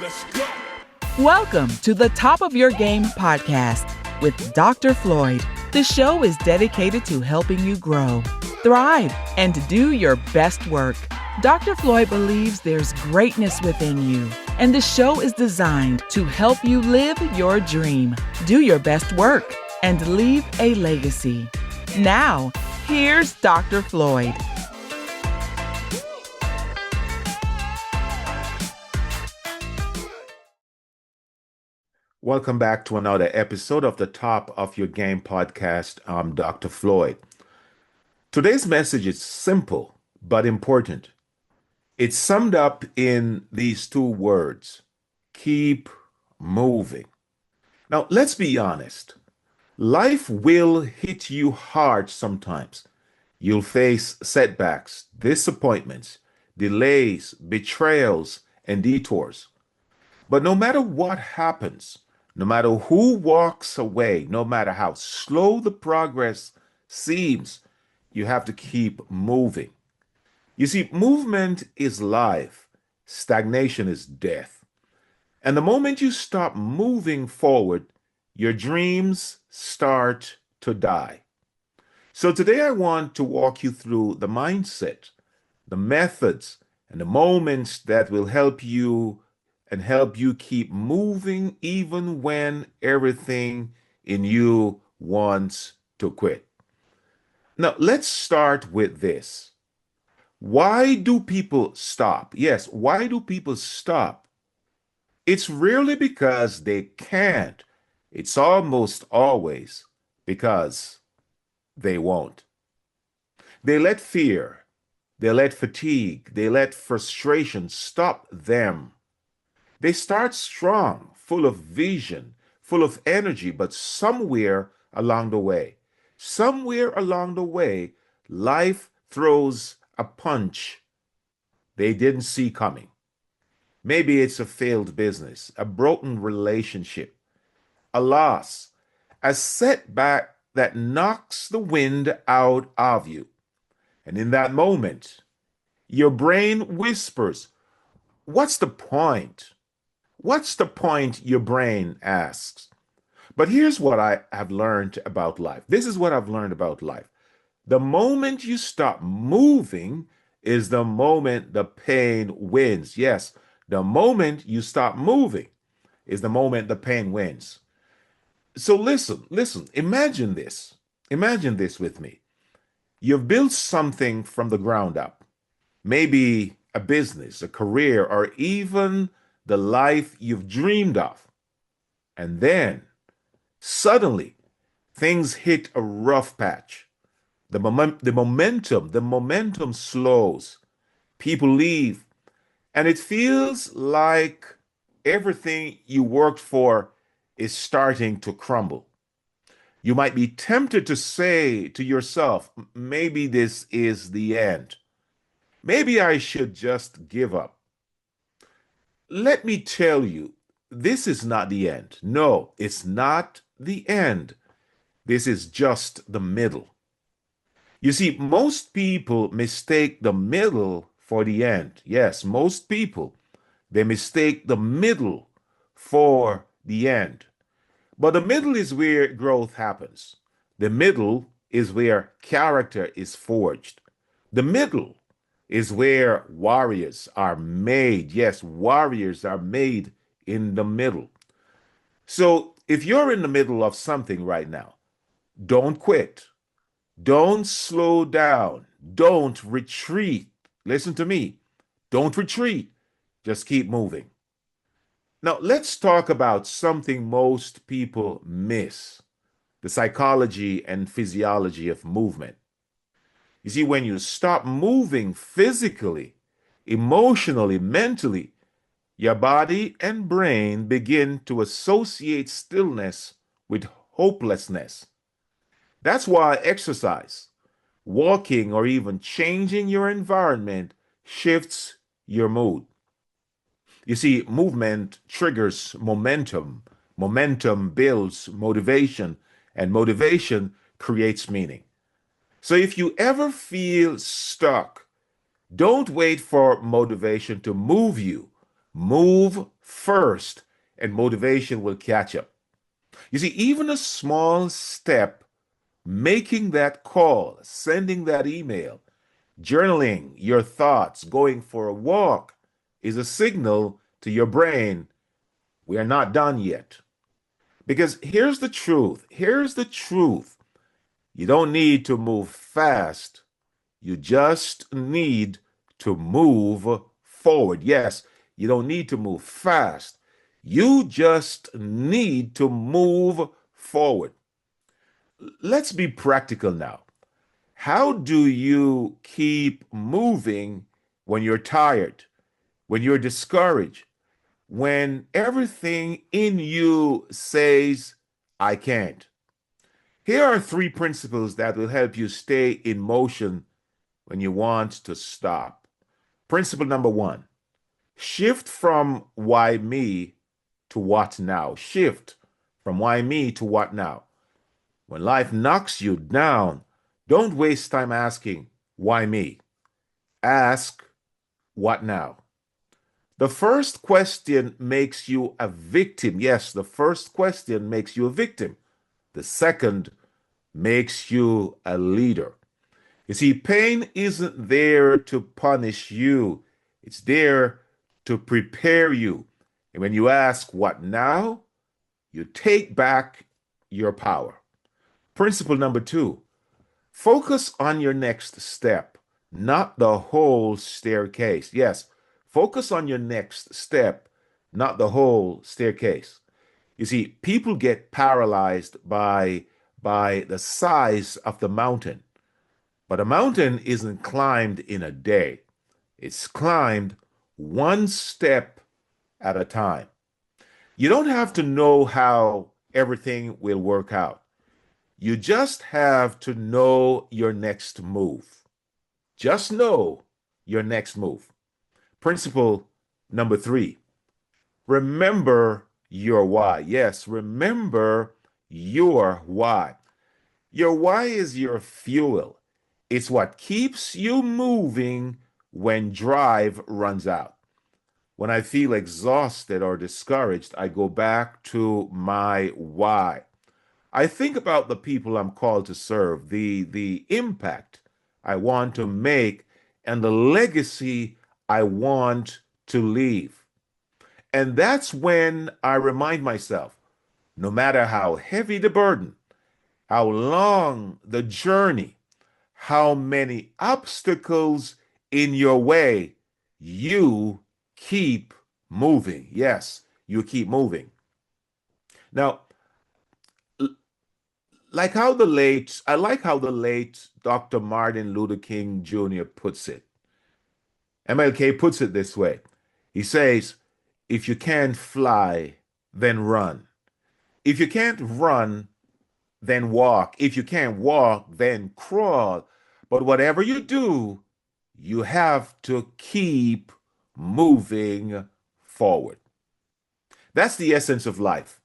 Let's go. Welcome to the Top of Your Game podcast with Dr. Floyd. The show is dedicated to helping you grow, thrive, and do your best work. Dr. Floyd believes there's greatness within you, and the show is designed to help you live your dream, do your best work, and leave a legacy. Now, here's Dr. Floyd. Welcome back to another episode of the Top of Your Game podcast. I'm Dr. Floyd. Today's message is simple but important. It's summed up in these two words: keep moving. Now, let's be honest. Life will hit you hard sometimes. You'll face setbacks, disappointments, delays, betrayals, and detours. But no matter what happens, no matter who walks away, no matter how slow the progress seems, you have to keep moving. You see, movement is life, stagnation is death. And the moment you stop moving forward, your dreams start to die. So today I want to walk you through the mindset, the methods, and the moments that will help you keep moving even when everything in you wants to quit. Now, let's start with this. Why do people stop? Yes, why do people stop? It's rarely because they can't. It's almost always because they won't. They let fear, they let fatigue, they let frustration stop them. They start strong, full of vision, full of energy, but somewhere along the way, life throws a punch they didn't see coming. Maybe it's a failed business, a broken relationship, a loss, a setback that knocks the wind out of you. And in that moment, your brain whispers, "What's the point?" What's the point, your brain asks. But here's what I have learned about life. This is what I've learned about life. The moment you stop moving is the moment the pain wins. Yes, the moment you stop moving is the moment the pain wins. So listen, imagine this. Imagine this with me. You've built something from the ground up. Maybe a business, a career, or even the life you've dreamed of. And then, suddenly, things hit a rough patch. The momentum slows. People leave. And it feels like everything you worked for is starting to crumble. You might be tempted to say to yourself, maybe this is the end. Maybe I should just give up. Let me tell you, this is not the end. No, it's not the end. This is just the middle. You see, most people mistake the middle for the end. Yes, most people, they mistake the middle for the end. But the middle is where growth happens. The middle is where character is forged. The middle is where warriors are made. Yes, warriors are made in the middle. So if you're in the middle of something right now, don't quit. Don't slow down. Don't retreat. Listen to me. Don't retreat. Just keep moving. Now, let's talk about something most people miss: the psychology and physiology of movement. You see, when you stop moving physically, emotionally, mentally, your body and brain begin to associate stillness with hopelessness. That's why exercise, walking, or even changing your environment shifts your mood. You see, movement triggers momentum. Momentum builds motivation, and motivation creates meaning. So if you ever feel stuck, don't wait for motivation to move you. Move first, and motivation will catch up. You see, even a small step, making that call, sending that email, journaling your thoughts, going for a walk, is a signal to your brain we are not done yet. Because here's the truth. Here's the truth. You don't need to move fast. You just need to move forward. Yes, you don't need to move fast. You just need to move forward. Let's be practical now. How do you keep moving when you're tired, when you're discouraged, when everything in you says, I can't? Here are three principles that will help you stay in motion when you want to stop. Principle number one, shift from why me to what now. Shift from why me to what now. When life knocks you down, don't waste time asking, why me? Ask, what now? The first question makes you a victim. Yes, the first question makes you a victim. The second makes you a leader. You see, pain isn't there to punish you, it's there to prepare you. And when you ask, what now? You take back your power. Principle number two, focus on your next step, not the whole staircase. Yes, focus on your next step, not the whole staircase. You see, people get paralyzed by the size of the mountain. But a mountain isn't climbed in a day. It's climbed one step at a time. You don't have to know how everything will work out. You just have to know your next move. Just know your next move. Principle number three, remember your why. Yes, remember your why. Your why is your fuel. It's what keeps you moving when drive runs out. When I feel exhausted or discouraged, I go back to my why. I think about the people I'm called to serve, the impact I want to make, and the legacy I want to leave. And that's when I remind myself, no matter how heavy the burden, how long the journey, how many obstacles in your way, you keep moving. Yes, you keep moving. Now, I like how the late Dr. Martin Luther King Jr. puts it. MLK puts it this way. He says, if you can't fly, then run. If you can't run, then walk. If you can't walk, then crawl. But whatever you do, you have to keep moving forward. That's the essence of life.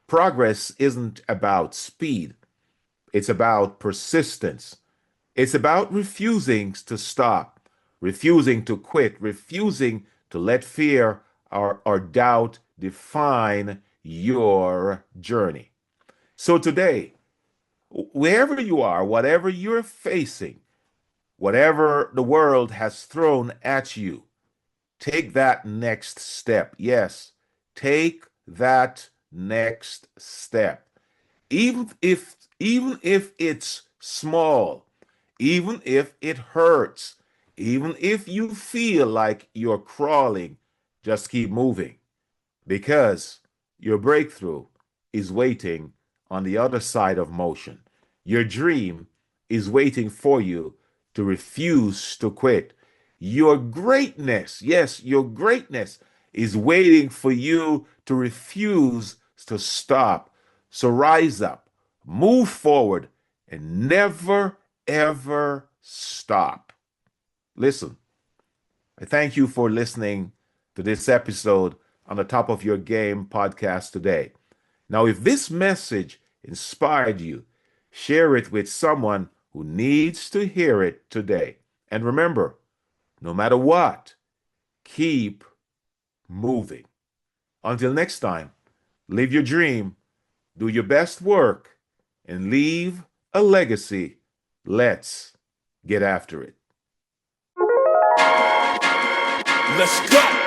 Progress isn't about speed, it's about persistence. It's about refusing to stop, refusing to quit, refusing to let fear or doubt define your journey. So today, wherever you are, whatever you're facing, whatever the world has thrown at you, take that next step. Yes, take that next step. Even if it's small, even if it hurts, even if you feel like you're crawling, just keep moving because your breakthrough is waiting on the other side of motion. Your dream is waiting for you to refuse to quit. Your greatness, yes, your greatness is waiting for you to refuse to stop. So rise up, move forward, and never, ever stop. Listen, I thank you for listening to this episode on the Top of Your Game podcast today. Now, if this message inspired you, share it with someone who needs to hear it today. And remember, no matter what, keep moving. Until next time, live your dream, do your best work, and leave a legacy. Let's get after it. Let's go.